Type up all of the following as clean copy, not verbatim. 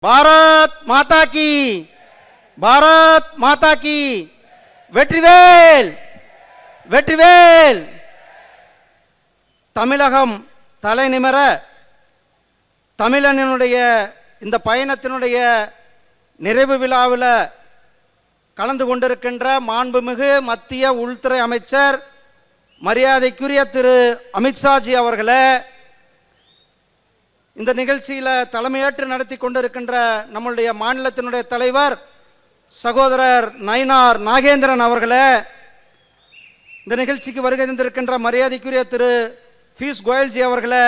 பாரத் மாதா கி, பாரத் மாதா கி. வெற்றிவேல், வெற்றிவேல். தமிழகம் தலை நிமிர தமிழனுடைய இந்த பயணத்தினுடைய நிறைவு விழாவில் கலந்து கொண்டிருக்கின்ற மாண்புமிகு மத்திய உள்துறை அமைச்சர் மரியாதைக்குரிய திரு அமித்ஷாஜி அவர்களே, இந்த நிகழ்ச்சியில் தலைமையேற்று நடத்தி கொண்டிருக்கின்ற நம்முடைய மாநிலத்தினுடைய தலைவர் சகோதரர் நயினார் நாகேந்திரன் அவர்களே, இந்த நிகழ்ச்சிக்கு வருகை தந்திருக்கின்ற மரியாதைக்குரிய திரு பீயூஷ் கோயல்ஜி அவர்களே,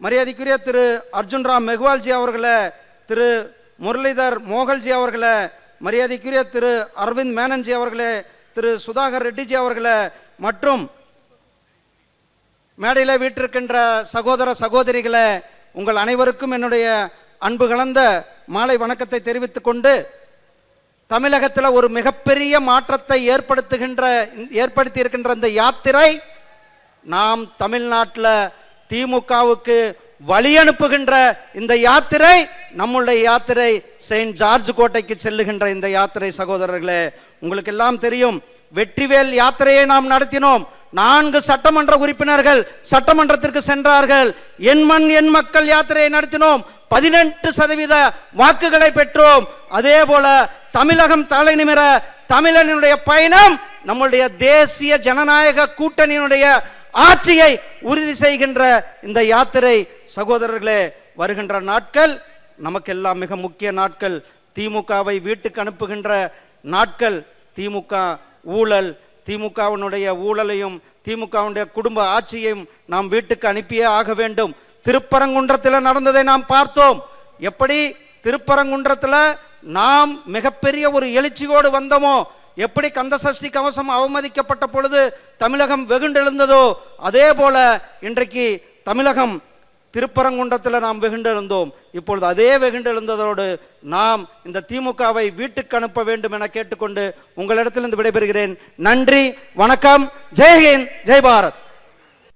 மரியாதைக்குரிய திரு அர்ஜுன் ராம் மெக்வால்ஜி அவர்களே, திரு முரளிதர் மோகல்ஜி அவர்களே, மரியாதைக்குரிய திரு அரவிந்த் மேனன்ஜி அவர்களே, திரு சுதாகர் ரெட்டிஜி அவர்களே மற்றும் மேடையில் வீற்றிருக்கின்ற சகோதர சகோதரிகளே, உங்கள் அனைவருக்கும் என்னுடைய அன்பு கலந்த மாலை வணக்கத்தை தெரிவித்துக் கொண்டு, தமிழகத்தில் ஒரு மிகப்பெரிய மாற்றத்தை ஏற்படுத்தி இருக்கின்ற இந்த யாத்திரை நாம் தமிழ்நாட்டில் திமுகவுக்கு வழி அனுப்புகின்ற இந்த யாத்திரை, நம்முடைய யாத்திரை செயின்ட் ஜார்ஜ் கோட்டைக்கு செல்லுகின்ற இந்த யாத்திரை. சகோதரர்களே, உங்களுக்கு எல்லாம் தெரியும், வெற்றிவேல் யாத்திரையை நாம் நடத்தினோம். 4 சட்டமன்ற உறுப்பினர்கள் சட்டமன்றத்திற்கு சென்றார்கள். என் மண் என் மக்கள் யாத்திரையை நடத்தினோம். 18% வாக்குகளை பெற்றோம். அதே போல தமிழகம் தலை நிமிர தமிழனுடைய பயணம் நம்முடைய தேசிய ஜனநாயக கூட்டணியினுடைய ஆட்சியை உறுதி செய்கின்ற இந்த யாத்திரை. சகோதரர்களே, வருகின்ற நாட்கள் நமக்கெல்லாம் மிக முக்கிய நாட்கள். திமுகவை வீட்டுக்கு அனுப்புகின்ற நாட்கள். திமுக ஊழல், திமுகவினுடைய ஊழலையும் திமுகவுடைய குடும்ப ஆட்சியையும் நாம் வீட்டுக்கு அனுப்பியே ஆக வேண்டும். திருப்பரங்குன்றத்தில் நடந்ததை நாம் பார்த்தோம். எப்படி திருப்பரங்குன்றத்தில் நாம் மிகப்பெரிய ஒரு எழுச்சியோடு வந்தோமோ, எப்படி கந்தசஷ்டி கவசம் அவமதிக்கப்பட்ட பொழுது தமிழகம் வெகுண்டெழுந்ததோ, அதே போல இன்றைக்கு தமிழகம் திருப்பரங்குன்றத்தில் நாம் வெகுண்டெழுந்தோம். இப்பொழுது அதே வெகுண்டெழுந்ததோடு நாம் இந்த திமுகவை வீட்டுக்கு அனுப்ப வேண்டும் என கேட்டுக்கொண்டு உங்களிடத்திலிருந்து விடைபெறுகிறேன். நன்றி, வணக்கம், ஜெய்ஹிந்த், ஜெய் பாரத்.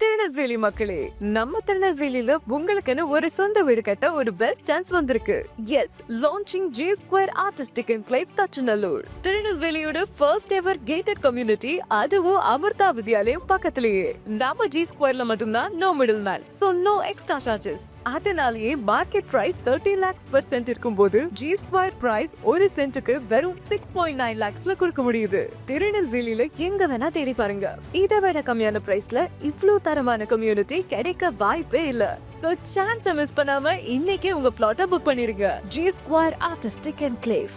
திருநெல்வேலி மக்களே, நம்ம திருநெல்வேலியில உங்களுக்குன்னு ஒரு சொந்த வீடு கட்ட ஒரு பெஸ்ட் சான்ஸ் வந்திருக்கு. Yes, launching G Square Artistic Enclave Thachanallur. திருநெல்வேலியோட ஃபர்ஸ்ட் எவர் கேட்டட் கம்யூனிட்டி, அதுவும் அமிர்தா வித்யாலயம் பக்கத்திலேயே. நம்ம G Squareல மட்டும்தான் no middle man, so no extra charges. அதனாலேயே market price 30 lakhs per cent இருக்கும்போது G Square பிரைஸ் ஒரு சென்ட்டுக்கு வெறும் 6.9 lakhsல கொடுக்க முடியுது. திருநெல்வேலியில எங்க வேணா தேடி பாருங்க, இதை விட கம்மியான பிரைஸ்ல இவ்ளோ தரமான கம்யூனிட்டி கிடைக்க வாய்ப்பே இல்ல. சோ சான்ஸ் மிஸ் பண்ணாம இன்னைக்கே உங்க பிளாட்டை புக் பண்ணிருங்க. G Square Artistic Enclave.